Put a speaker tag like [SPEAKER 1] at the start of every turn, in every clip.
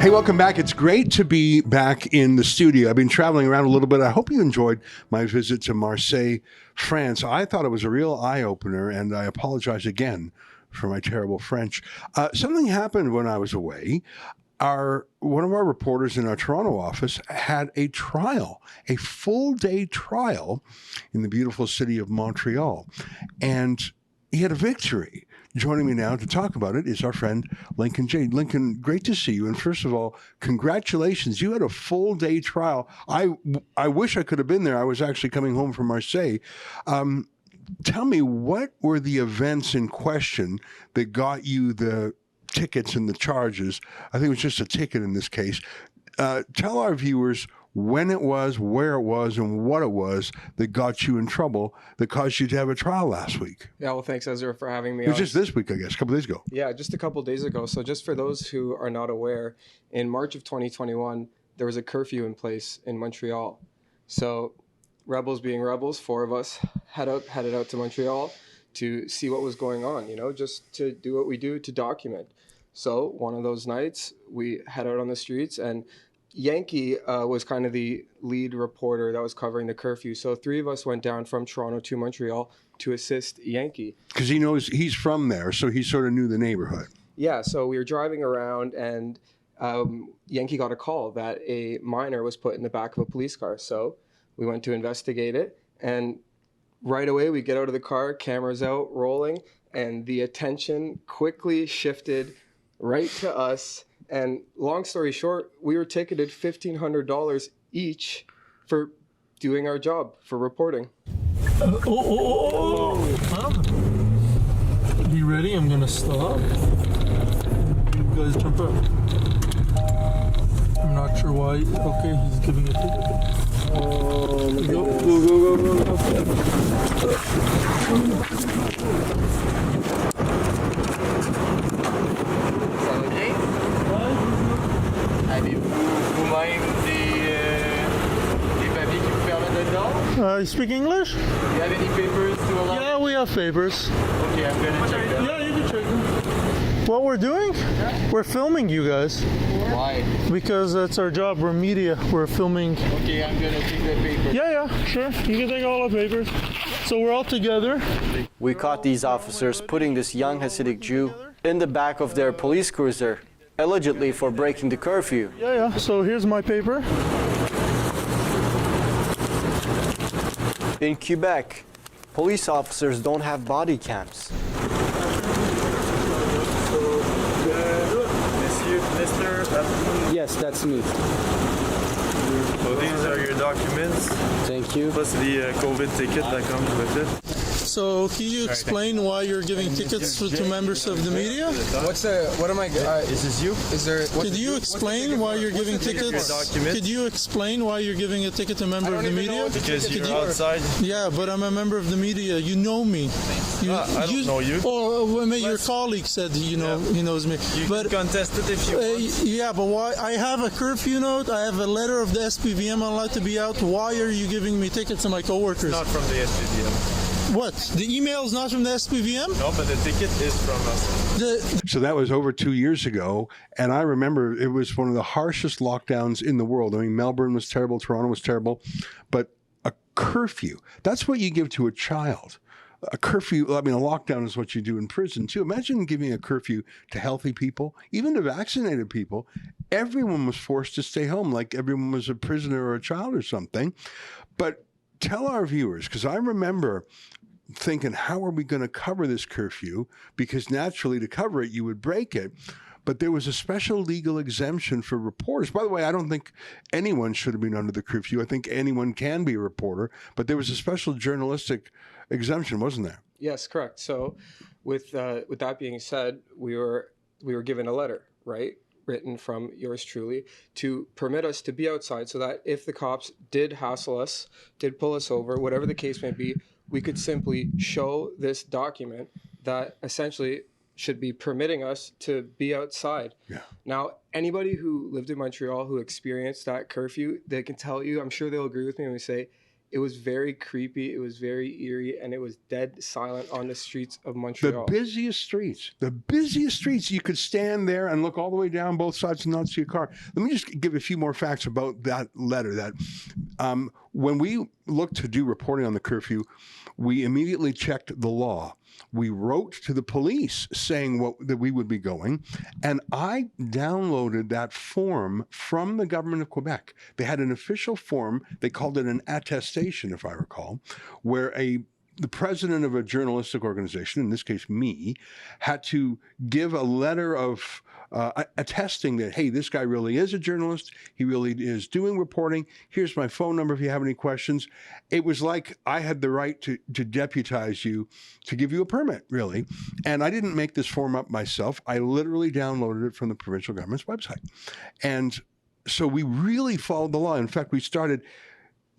[SPEAKER 1] Hey, welcome back. It's great to be back in the studio. I've been traveling around a little bit. I hope you enjoyed my visit to Marseille, France. I thought it was a real eye-opener, and I apologize again for my terrible French. Something happened when I was away. One of our reporters in our Toronto office had a trial, a full-day trial in the beautiful city of Montreal, and he had a victory. Joining me now to talk about it is our friend Lincoln Jade. Lincoln, great to see you. And first of all, congratulations. You had a full day trial. I wish I could have been there. I was actually coming home from Marseille. Tell me, what were the events in question that got you the tickets and the charges? I think it was just a ticket in this case. Tell our viewers when it was, where it was, and what it was that got you in trouble, that caused you to have a trial last week.
[SPEAKER 2] Yeah, well, thanks, Ezra, for having me.
[SPEAKER 1] It was just this week, I guess, a couple days ago.
[SPEAKER 2] Yeah, just a couple days ago. So just for those who are not aware, in March of 2021, there was a curfew in place in Montreal. So rebels being rebels, four of us headed out to Montreal to see what was going on, just to do what we do to document. So one of those nights, we head out on the streets, and Yankee was kind of the lead reporter that was covering the curfew. So three of us went down from Toronto to Montreal to assist Yankee.
[SPEAKER 1] Because he knows he's from there, so he sort of knew the neighborhood.
[SPEAKER 2] Yeah, so we were driving around, and Yankee got a call that a minor was put in the back of a police car. So we went to investigate it, and right away we get out of the car, cameras out, rolling, and the attention quickly shifted right to us. And long story short, we were ticketed $1,500 each for doing our job, for reporting.
[SPEAKER 3] Be ready, I'm gonna stop. You guys jump up. I'm not sure why. Okay, he's giving a ticket. Go. You speak English?
[SPEAKER 4] Do you have any papers to allow?
[SPEAKER 3] Yeah, we have papers.
[SPEAKER 4] Okay, I'm gonna check them.
[SPEAKER 3] Yeah, you can check them. What we're doing? We're filming you guys.
[SPEAKER 4] Why?
[SPEAKER 3] Because that's our job. We're media. We're filming.
[SPEAKER 4] Okay, I'm gonna take the paper.
[SPEAKER 3] Yeah, sure. You can take all the papers. So we're all together.
[SPEAKER 5] We caught these officers putting this young Hasidic Jew in the back of their police cruiser, allegedly for breaking the curfew.
[SPEAKER 3] Yeah. So here's my paper.
[SPEAKER 5] In Quebec, police officers don't have body cams.
[SPEAKER 6] Yes, that's me.
[SPEAKER 7] So these are your documents,
[SPEAKER 6] Thank you.
[SPEAKER 7] plus the COVID ticket that comes with it.
[SPEAKER 3] So can you explain why you're giving tickets to members of the media?
[SPEAKER 2] Is this you?
[SPEAKER 3] Could you explain why you're giving tickets? Could you explain why you're giving a ticket to a member of the media?
[SPEAKER 7] Because you're outside.
[SPEAKER 3] Yeah, but I'm a member of the media. You know me.
[SPEAKER 7] I don't know you.
[SPEAKER 3] Oh, your colleague said he knows me.
[SPEAKER 7] You
[SPEAKER 3] but
[SPEAKER 7] can contest it if you want.
[SPEAKER 3] yeah, but why? I have a curfew note. I have a letter of the SPVM. I'm allowed to be out. Why are you giving me tickets to my coworkers?
[SPEAKER 7] Not from the SPVM.
[SPEAKER 3] What? The email is not from the SPVM?
[SPEAKER 7] No, but the ticket is from us.
[SPEAKER 1] So that was over 2 years ago, and I remember it was one of the harshest lockdowns in the world. I mean, Melbourne was terrible, Toronto was terrible, but a curfew, that's what you give to a child. A curfew, a lockdown is what you do in prison too. Imagine giving a curfew to healthy people, even to vaccinated people. Everyone was forced to stay home, like everyone was a prisoner or a child or something. But tell our viewers, because I remember thinking, how are we going to cover this curfew? Because naturally, to cover it, you would break it. But there was a special legal exemption for reporters. By the way, I don't think anyone should have been under the curfew. I think anyone can be a reporter. But there was a special journalistic exemption, wasn't there?
[SPEAKER 2] Yes, correct. So with that being said, we were given a letter, right? Written from yours truly to permit us to be outside so that if the cops did hassle us, did pull us over, whatever the case may be, we could simply show this document that essentially should be permitting us to be outside.
[SPEAKER 1] Yeah.
[SPEAKER 2] Now, anybody who lived in Montreal who experienced that curfew, they can tell you, I'm sure they'll agree with me when we say, It was very creepy. It was very eerie, and it was dead silent on the streets of
[SPEAKER 1] The
[SPEAKER 2] Montreal.
[SPEAKER 1] busiest streets. You could stand there and look all the way down both sides and not see a car. Let me just give a few more facts about that letter. That when we looked to do reporting on the curfew, we immediately checked the law. We wrote to the police saying that we would be going, and I downloaded that form from the government of Quebec. They had an official form. They called it an attestation, if I recall, where the president of a journalistic organization, in this case me, had to give a letter of attesting that, hey, this guy really is a journalist. He really is doing reporting. Here's my phone number if you have any questions. It was like I had the right to deputize you to give you a permit, really. And I didn't make this form up myself. I literally downloaded it from the provincial government's website. And so we really followed the law. In fact, we started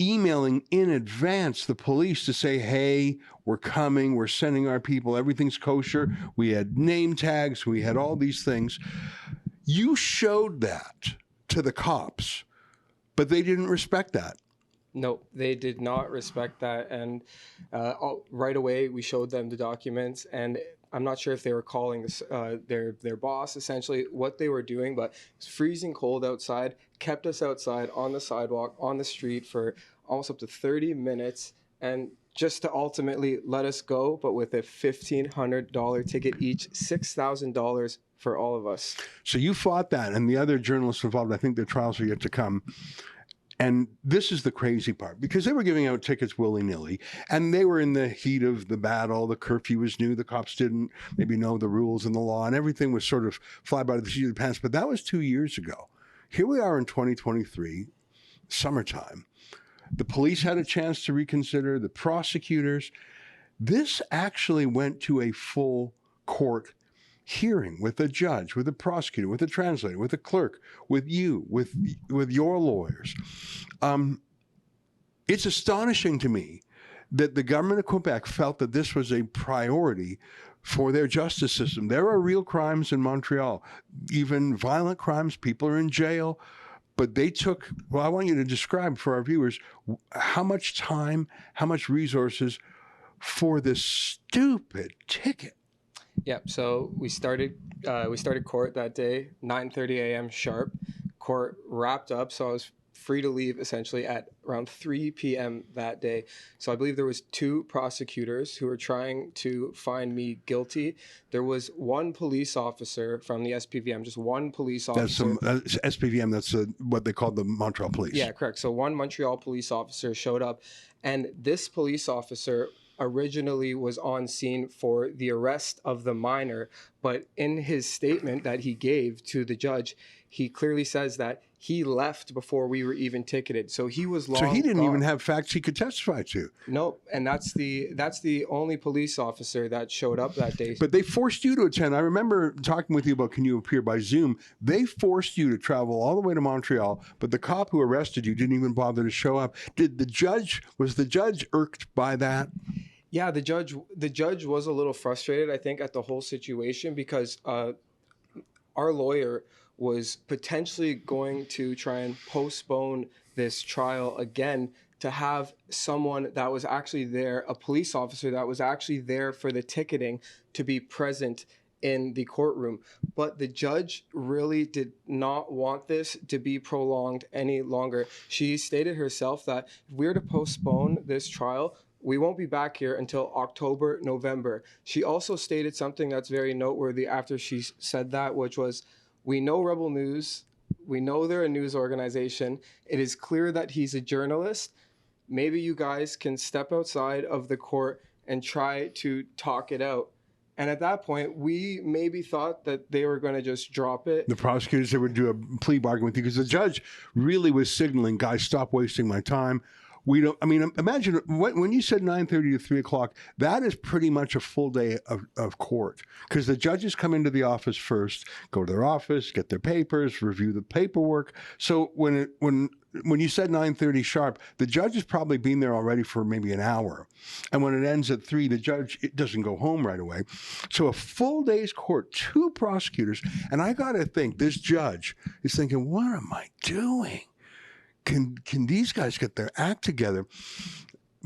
[SPEAKER 1] emailing in advance the police to say, hey, we're coming, we're sending our people, everything's kosher. We had name tags, we had all these things. You showed that to the cops, but they didn't respect that.
[SPEAKER 2] No, they did not respect that. And right away, we showed them the documents, and I'm not sure if they were calling this, their boss, essentially, what they were doing, but it's freezing cold outside, kept us outside on the sidewalk, on the street for almost up to 30 minutes, and just to ultimately let us go, but with a $1,500 ticket each, $6,000 for all of us.
[SPEAKER 1] So you fought that, and the other journalists involved, I think their trials are yet to come. And this is the crazy part, because they were giving out tickets willy-nilly, and they were in the heat of the battle. The curfew was new. The cops didn't maybe know the rules and the law, and everything was sort of fly by the seat of the pants. But that was 2 years ago. Here we are in 2023, summertime. The police had a chance to reconsider, the prosecutors. This actually went to a full court hearing with a judge, with a prosecutor, with a translator, with a clerk, with you, with your lawyers. It's astonishing to me that the government of Quebec felt that this was a priority for their justice system. There are real crimes in Montreal, even violent crimes. People are in jail. But they took, well, I want you to describe for our viewers how much time, how much resources for this stupid ticket.
[SPEAKER 2] Yeah, so we started court that day, 9:30 a.m. sharp. Court wrapped up, so I was free to leave essentially at around 3 p.m. that day. So I believe there was 2 prosecutors who were trying to find me guilty. There was one police officer from the SPVM, just one police officer.
[SPEAKER 1] That's SPVM, that's what they called the Montreal Police.
[SPEAKER 2] Yeah, correct. So one Montreal police officer showed up, and this police officer originally was on scene for the arrest of the minor, but in his statement that he gave to the judge, he clearly says that he left before we were even ticketed. So he was long
[SPEAKER 1] So he didn't
[SPEAKER 2] gone.
[SPEAKER 1] even have facts he could testify to.
[SPEAKER 2] Nope, and that's the only police officer that showed up that day.
[SPEAKER 1] But they forced you to attend. I remember talking with you about can you appear by Zoom. They forced you to travel all the way to Montreal, but the cop who arrested you didn't even bother to show up. Was the judge irked by that?
[SPEAKER 2] Yeah, the judge was a little frustrated, I think, at the whole situation because our lawyer was potentially going to try and postpone this trial again to have someone that was actually there, a police officer that was actually there for the ticketing, to be present in the courtroom. But the judge really did not want this to be prolonged any longer. She stated herself that if we were to postpone this trial, we won't be back here until October, November. She also stated something that's very noteworthy after she said that, which was, we know Rebel News. We know they're a news organization. It is clear that he's a journalist. Maybe you guys can step outside of the court and try to talk it out. And at that point, we maybe thought that they were going to just drop it.
[SPEAKER 1] The prosecutors, they would do a plea bargain with you because the judge really was signaling, guys, stop wasting my time. Imagine when you said 9:30 to 3 o'clock, that is pretty much a full day of court because the judges come into the office first, go to their office, get their papers, review the paperwork. So when you said 9:30 sharp, the judge has probably been there already for maybe an hour. And when it ends at 3, the judge doesn't go home right away. So a full day's court, 2 prosecutors. And I got to think this judge is thinking, what am I doing? Can these guys get their act together?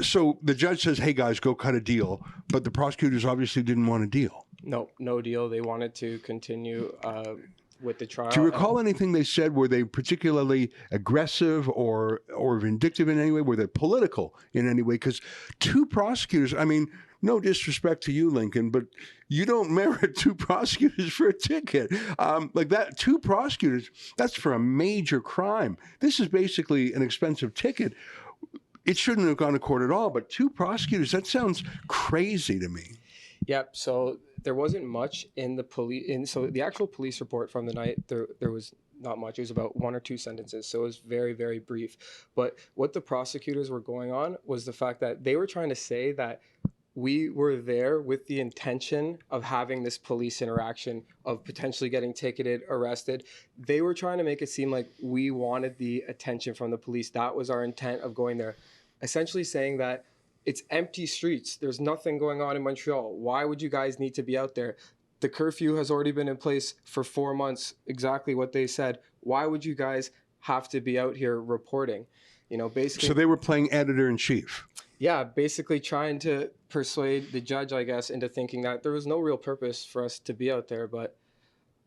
[SPEAKER 1] So the judge says, hey, guys, go cut a deal. But the prosecutors obviously didn't want a deal.
[SPEAKER 2] No deal. They wanted to continue with the trial.
[SPEAKER 1] Do you recall anything they said? Were they particularly aggressive or vindictive in any way? Were they political in any way? Because two prosecutors, I mean, no disrespect to you, Lincoln, but you don't merit two prosecutors for a ticket. Like that, two prosecutors, that's for a major crime. This is basically an expensive ticket. It shouldn't have gone to court at all, but two prosecutors, that sounds crazy to me.
[SPEAKER 2] Yep. So there wasn't much in the police. So the actual police report from the night, there was not much. It was about 1 or 2 sentences. So it was very, very brief. But what the prosecutors were going on was the fact that they were trying to say that we were there with the intention of having this police interaction, of potentially getting ticketed, arrested. They were trying to make it seem like we wanted the attention from the police. That was our intent of going there. Essentially saying that it's empty streets. There's nothing going on in Montreal. Why would you guys need to be out there? The curfew has already been in place for 4 months, exactly what they said. Why would you guys have to be out here reporting? You know, basically.
[SPEAKER 1] So they were playing editor-in-chief.
[SPEAKER 2] Yeah, basically trying to persuade the judge, I guess, into thinking that there was no real purpose for us to be out there. But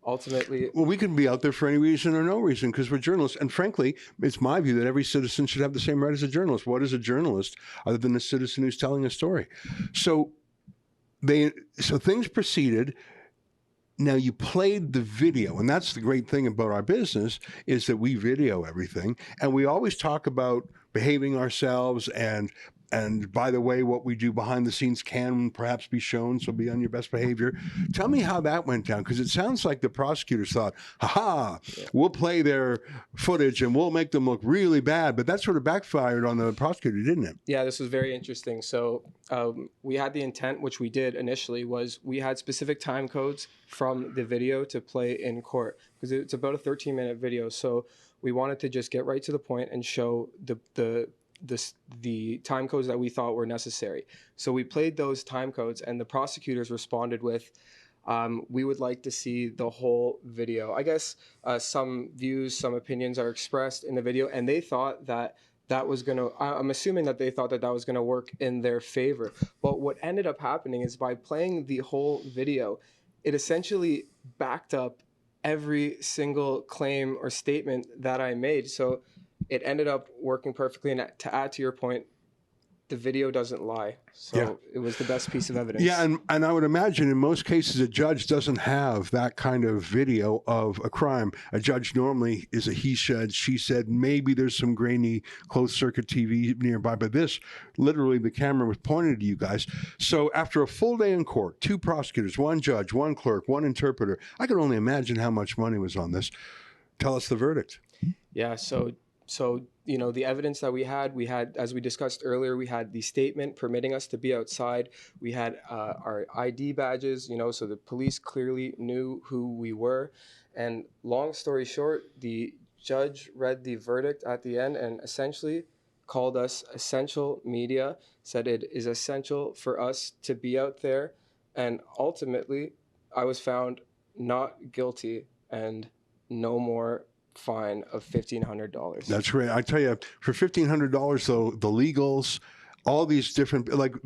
[SPEAKER 2] ultimately,
[SPEAKER 1] well, we can be out there for any reason or no reason because we're journalists. And frankly, it's my view that every citizen should have the same right as a journalist. What is a journalist other than a citizen who's telling a story? So things proceeded. Now you played the video, and that's the great thing about our business is that we video everything, and we always talk about behaving ourselves and by the way, what we do behind the scenes can perhaps be shown, so be on your best behavior. Tell me how that went down, because it sounds like the prosecutors thought, we'll play their footage and we'll make them look really bad, but that sort of backfired on the prosecutor, didn't it?
[SPEAKER 2] Yeah, this was very interesting. So we had the intent, which we did initially, was we had specific time codes from the video to play in court, because it's about a 13-minute video. So we wanted to just get right to the point and show the time codes that we thought were necessary. So we played those time codes, and the prosecutors responded with, we would like to see the whole video. I guess some views, some opinions are expressed in the video, and they thought that was going to, I'm assuming that they thought that was going to work in their favor. But what ended up happening is by playing the whole video, it essentially backed up every single claim or statement that I made. So it ended up working perfectly. And to add to your point, the video doesn't lie. So It was the best piece of evidence.
[SPEAKER 1] Yeah, and I would imagine in most cases a judge doesn't have that kind of video of a crime. A judge normally is a he said, she said, maybe there's some grainy closed circuit TV nearby, but this, literally the camera was pointed to you guys. So after a full day in court, 2 prosecutors, 1 judge, 1 clerk, 1 interpreter, I can only imagine how much money was on this. Tell us the verdict.
[SPEAKER 2] Yeah, so you know, the evidence that we had, as we discussed earlier, we had the statement permitting us to be outside. We had our ID badges, you know, so the police clearly knew who we were. And long story short, the judge read the verdict at the end and essentially called us essential media, said it is essential for us to be out there. And ultimately, I was found not guilty and no more fine of $1,500.
[SPEAKER 1] That's right. I tell you, for $1,500, though, the legals, all these different, like,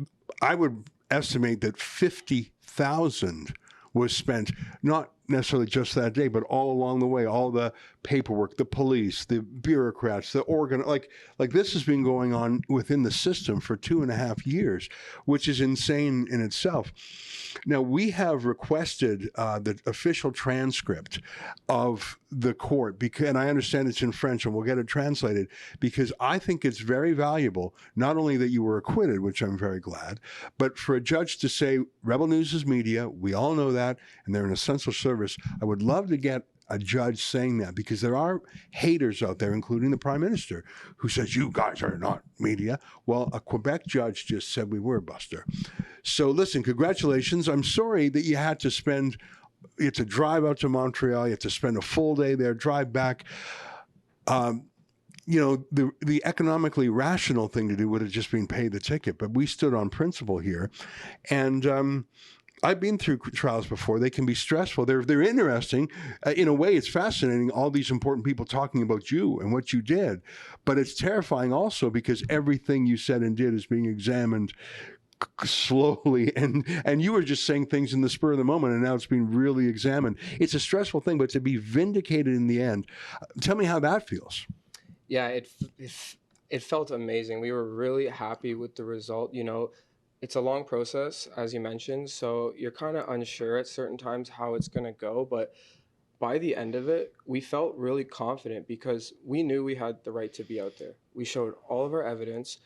[SPEAKER 1] I would estimate that 50,000 was spent, not necessarily just that day, but all along the way, all the paperwork, the police, the bureaucrats, the organ, like this has been going on within the system for 2.5 years, which is insane in itself. Now, we have requested the official transcript of the court, and I understand it's in French, and we'll get it translated, because I think it's very valuable, not only that you were acquitted, which I'm very glad, but for a judge to say, Rebel News is media, we all know that, and they're an essential service. I would love to get a judge saying that, because there are haters out there, including the Prime Minister, who says, you guys are not media. Well, a Quebec judge just said we were, Buster. So listen, congratulations. I'm sorry that you had to drive out to Montreal. You have to spend a full day there, drive back. You know, the economically rational thing to do would have just been pay the ticket, but we stood on principle here. And I've been through trials before. They can be stressful. They're interesting. In a way, it's fascinating, all these important people talking about you and what you did. But it's terrifying also because everything you said and did is being examined slowly. And you were just saying things in the spur of the moment, and now it's being really examined. It's a stressful thing, but to be vindicated in the end, tell me how that feels.
[SPEAKER 2] Yeah, it felt amazing. We were really happy with the result. You know, it's a long process, as you mentioned, so you're kind of unsure at certain times how it's going to go. But by the end of it, we felt really confident because we knew we had the right to be out there. We showed all of our evidence.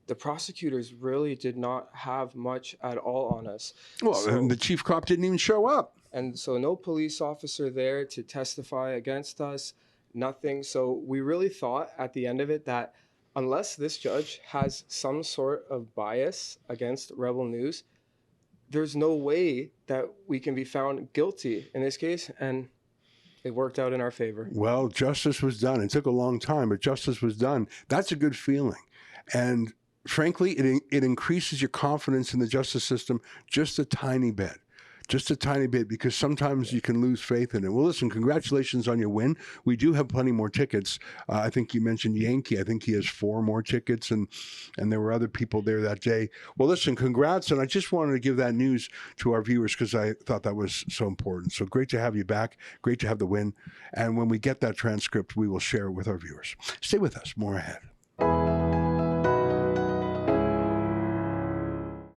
[SPEAKER 2] The prosecutors really did not have much at all on us.
[SPEAKER 1] Well, the chief cop didn't even show up.
[SPEAKER 2] And so no police officer there to testify against us, nothing. So we really thought at the end of it that unless this judge has some sort of bias against Rebel News, there's no way that we can be found guilty in this case. And it worked out in our favor.
[SPEAKER 1] Well, justice was done. It took a long time, but justice was done. That's a good feeling. And frankly, it increases your confidence in the justice system just a tiny bit. Just a tiny bit, because sometimes you can lose faith in it. Well, listen, congratulations on your win. We do have plenty more tickets. I think you mentioned Yankee. I think he has 4 more tickets, and there were other people there that day. Well, listen, congrats. And I just wanted to give that news to our viewers because I thought that was so important. So great to have you back. Great to have the win. And when we get that transcript, we will share it with our viewers. Stay with us. More ahead.